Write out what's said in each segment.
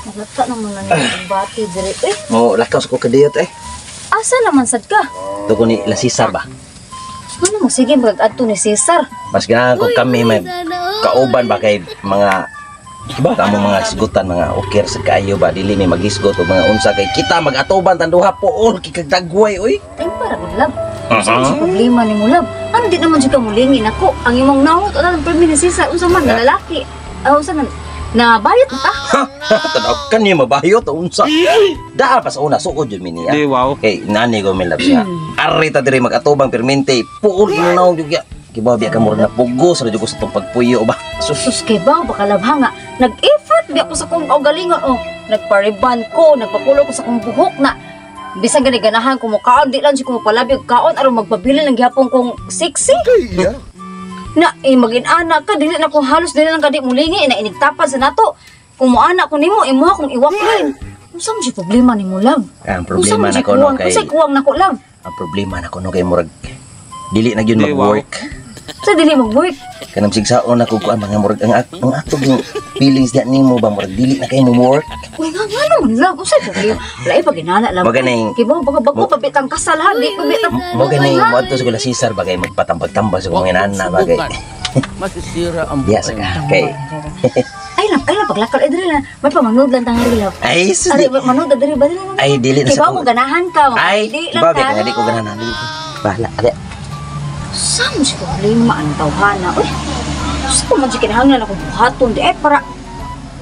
Nagata naman na ng bati dire. Mo lakaw ko kadiyot Asa naman sad ka? Tuko ni La Cesar ba? Ano mo sige mag-adto ni Cesar? Mas ganahan ko kami may kauban ba kay mga iba kamo mga sigutan mga okir sa kaayo ba dili may magisgot o mga unsa kay kita mag-atuban tanduha pool kikagdagway oy. Ay para gud lab. Sa problema ni mo lab. Ano di naman jud ka mulingin ako. Ang imong nawot ana ng permi ni Cesar unsa man nga lalaki. Unsa man na bayot ta? Tanaw kan ni mabayot unsa. Daa pa sa una suod jud mi niya. Di wow. Kay nani ko mi lab siya. Ari ta diri mag-atubang permente pool naw jud ya. Kibaw biya ka mo na pugos ra jud ko sa tong pagpuyo ba. Sus kay baw bakalabha nga. Nag-effort biya ko sa kong kaugalingon nagpariban ko, nagpakulo ko sa kong buhok na bisag gani ganahan ko mo kaon di lang si ko palabi og kaon aron magpabili ng gihapon kong sexy. Na magin-ana ka dili na ko halos dili lang kadi mulingi na inigtapan sa nato. Kung mo ana ko nimo imuha kong iwaklin. Unsa man si problema nimo lang? Ang problema na ko no kay Unsa kuwang nako lang? ang problema na ko no kay murag dili na gyud Di, wow. mag-work. Sa dili mag-work. Kanang sigsaon ako kuan mga murag ang atog yung feelings diyan nimo ba murag dili na kay mo work. Uy nga naman lang unsa problema? Lain pa ginana lang. Maganing. Kibaw bago pabitang kasal ha di pabitang. Mo gani mo adto sa Kuya Cesar bagay magpatambag-tambag sa mga nana bagay. Masisira ang Diya sa ka kay. Ay lang paglakal diri na. May pamanood lang tangali lang. Ay Ari sudi. manood diri ba diri? Ay dili na Kibaw sa mo ganahan ka. Ay Di ba lang di ko ganahan dili. Bahala. Ade. Saan mo si problema ang tawhana? Uy, gusto ko man siya kinahanglan ako buhaton. Di para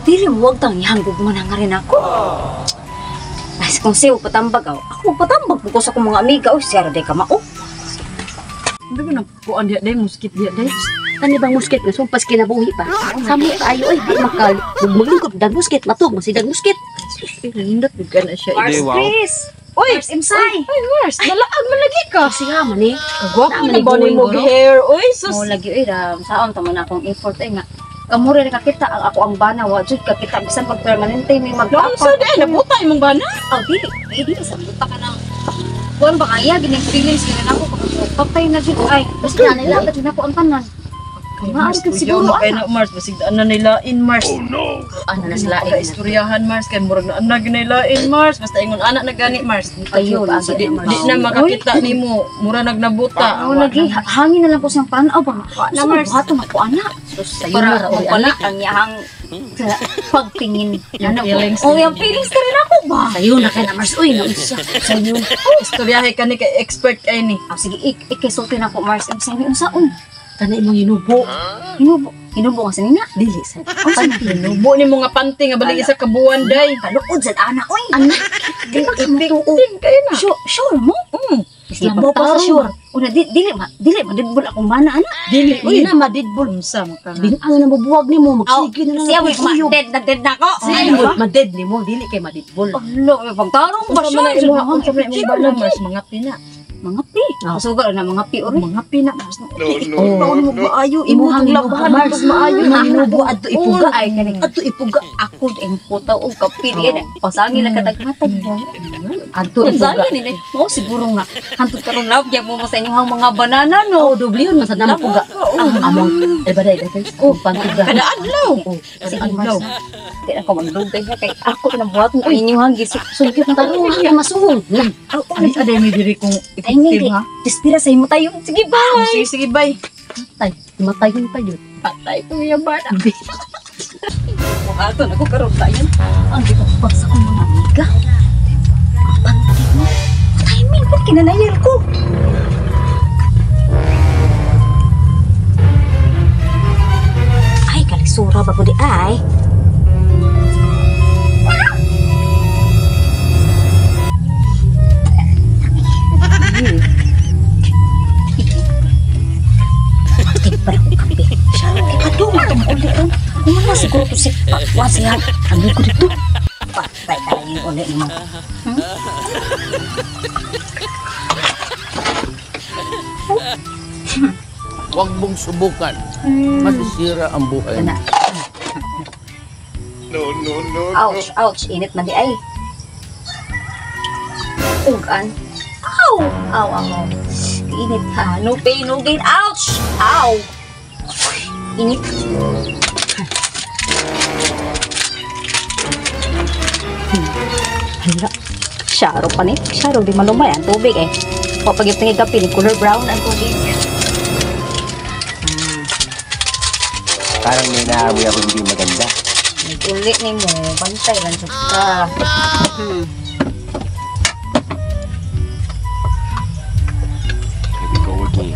dili mo huwag tang ihanggog man nga rin ako. Ay, kung siya patambag ako patambag ko sa akong mga amiga. Uy, siya rin ka mao. Hindi ko nakukuan day muskit dia day. Ano bang muskit na sumpas kinabuhi pa? Samo kayo ay di makal. Maglingkod dag muskit matug masidag muskit. Hindot bigyan na siya. Di, wow. Please. Uy, Imsay. Ay, Mars, nalaag man lagi ka. Siya man eh. Kagwapo na ba ni mo hair? Uy, sus. Mo lagi uy, saon tamo na akong effort nga. Kamura rin kakita ang ako ang bana wa jud kakita bisan pag permanente may magpapa. Sa day nabuta imong bana. Oh, di sa buta ka na. Kuan ba kaya gining feelings gina ako patay na jud ay. Basta na nila na ako ang tanan. Maaari ka siguro na Mars basig ana nila in Mars. Oh no. Ano na sila istoryahan Mars kan murag na ana ginila in Mars basta ingon anak na gani Mars. Ayun, So, di na makakita nimo mura nagnabuta. Ako lagi hangin na lang ko siyang panaw ba. Na Mars hato na ko ana. Para mawala ang yahang pagtingin. Oh, yung feelings ka rin ako ba? Sayo na kay na Mars uy na unsa. Sayo. Istoryahe ka ni kay expert kay ni. Sige, ikisulti na ko Mars. Ang sabi unsaon? Kana imong hinubo. Hinubo ka sa nina? Dili sa. Hinubo ni mo nga panty nga balik isa ka buwan day. Kaluod sa anak ko eh. Anak. Ting kayo na. Sure mo? Sige, Labo pa sa sure. Una, dili madidbol akong mana, anak. Dili na madidbol unsa ka. Dinang na mabuwag nimo magsige na lang. Siya, dead na ko. Siya, maded nimo dili kay madidbol. Lo, pagtarong ba siya? Ang sabi mo ba Mars mga pina. Mga pi. Sugar na mga pi. Mga pina Mars. No. Ano mo maayo imuhang labahan Mars maayo na hinubo adto ipuga ay kaning adto ipuga ako din puta o kapi diyan. Pasangin na kataghatag mo. adto ipuga. Pasangin ni mo siguro nga hantud karon love ya mo sa inyong mga banana no. Oh, dubliyon man sa nama puga. Among baday guys. Oh, pantiga. Kada adlaw. Sige Mars. Di ako magdugay kay ako na buhat mo inyong gisugit na Taro nga masuhol. Ay, aday mi diri kong effective ha. Dispira sa imo tayo. Sige bye. Sige bye. Tay, matayin tayo. Patay ko yung bata. Buhaton ako karon tayo. Ang dito pa sa kong mga amiga. Pantig mo. Patay min ko kinanayal ko. Ay, kalisura ba ko di ay? Ano siguro ko si Pakwa siya? Ano ko dito? Patay tayo yung ulit mo. Huwag mong subukan. Masisira ang buhay. No. Ouch, ouch. Init man di ay. Ugan. Ow! Ow. Init ha. No pain, no gain. Ouch! Ow! Init. Hala. Syaro pa ni. Syaro di malumay ang tubig eh. O pag-iptingin ka pili, color brown ang tubig. Parang may naamoy ako hindi maganda. Nag-uli ni mo. Bantay lang sa ka. Hindi ko okay.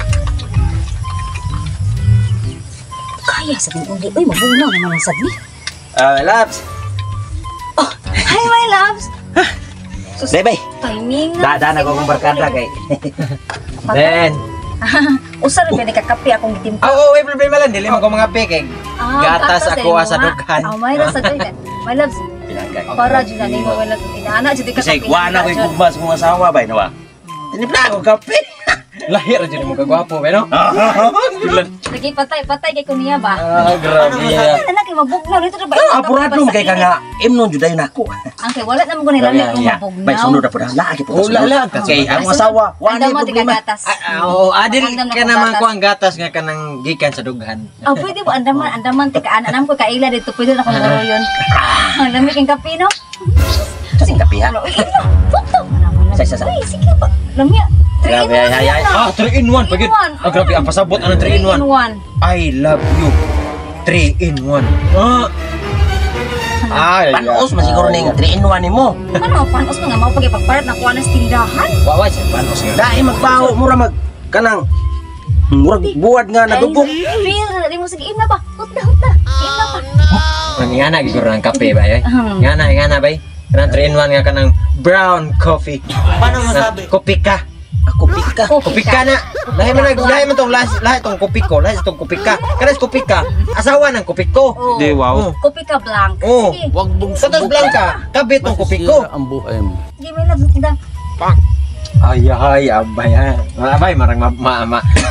Kaya sa uli. Uy, mabunaw naman ang sabi. Labs. Oh, hi my loves. Bye-bye. Timing Daan ako kong barkada kay. Ben. Usa rin ba nakakape akong gitimpa? Oo, may problema lang. Dili mo ko mga peke. Gatas ako sa dughan. Oh, may rasa dyan. My loves. Pinagay. Para dyan na nimo my loves. Inaana dyan ka Kasi kuha na ko yung kumbas kong asawa ba, nawa? Tinipla ako kape. Lahir dyan mo kagwapo, no? Lagi patay kay kuniya ba? Grabe. Ano kay mabugnaw dito na ba? Apurado kay ka nga imnon juday na ako. Ang kay wala naman ko nilamig kung mabugnaw. May sunod na po na lagi po. Lala. Kay ang asawa, wala Andam mo na problema. gatas. Oo, adil Andam na ka kong naman gatas. ko ang gatas nga kanang gikan sa dughan. Ah, pwede mo andaman tika anam ko kaila dito pwede na kung garo yun. Ang lamig ang kape no? Kasing kape ha. Sa. Sige pa. Lamig. Grabe, ay. 3-in-1 pagid. Ah, grabe ang pasabot ang 3-in-1. 1. I love you. 3-in-1. Ay, Panos masiguro ning 3-in-1 nimo. Ano, panos mo nga mau pagipagparat na kuha na sa tindahan? Waway sa panos nga. Dai magbaho mura mag kanang murag buwad nga nadubok. Feel, di mo sige na ba? Hutda. Ina pa. Nga na giguro ng kape ba eh? Nga na bay. Kanang 3-in-1 nga kanang brown coffee. Paano masabi? Kopi ka. Ako pika. Kopi ka na. Lahi man tong lahi tong kopi ko, lahi tong kopi ka. Kanas kopi ka. Asawa ng kopi ko. Oh. Di wow. Kopi ka blank. Oh. Sige. Wag mong Satos blanca. Kabit tong kopi ko. ang buhay mo. Sige, may labs tindahan. Ay, abay ha. Abay, marang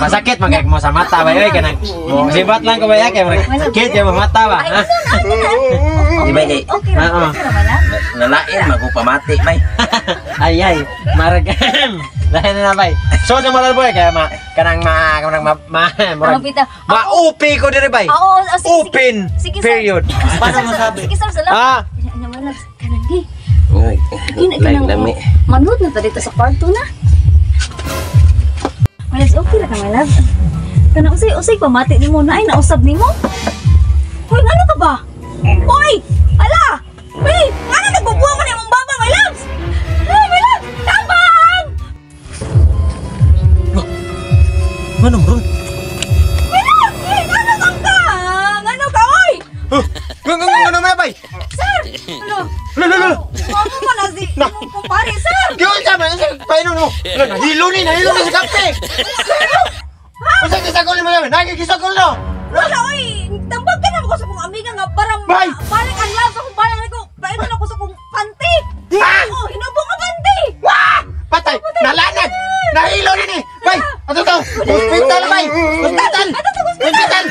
masakit magkak mo sa mata ba yoy kanang. Sibat lang ko ba kay marang sakit yung mata ba. Ay, Ha? ano? Di ba kay Okay ra. Oo. Okay ra man, ha? nalain magupamati bay. Ay, marag. Lahi na bay. So na malal boy kaya kanang Ano pita? maupi ko dire bay. Oo, sige. Open Sige, sir. period. Paano masabi? Sige, sir, salamat. Ah, Ano man labs? Kanan di. Uy, Ina lain lami. Manood na ta dito sa kwarto na. Malas okay ra ka my love. Kana usay pamati nimo na ay nausab nimo. Hoy, ano ka ba? Hoy! Ala! Hey, ano nagbubuha ka nimong baba, my loves? Hey, my love! Tabang! manong bro. My love! Hey, ano kang ka? Ano ka, oy? Ano na bay? Sir! Ano? Lalo. Ano mo na si kumpare, sir? Gawin sa man sa painom mo. Nahilo ni sa kape. Usa kisagol mo naman. Nakikisagol no. Wala, oy! Tambag ka na ako sa kong amiga nga parang Bay! balik ang love sa kong balang ko. Painan ako sa kong panty. Ah! Oh, hinubong ka panty. Wah! Patay! Nalanag! Nahilo ni ni! Bay! Ato to! Hospital bay! Hospital! Hospital!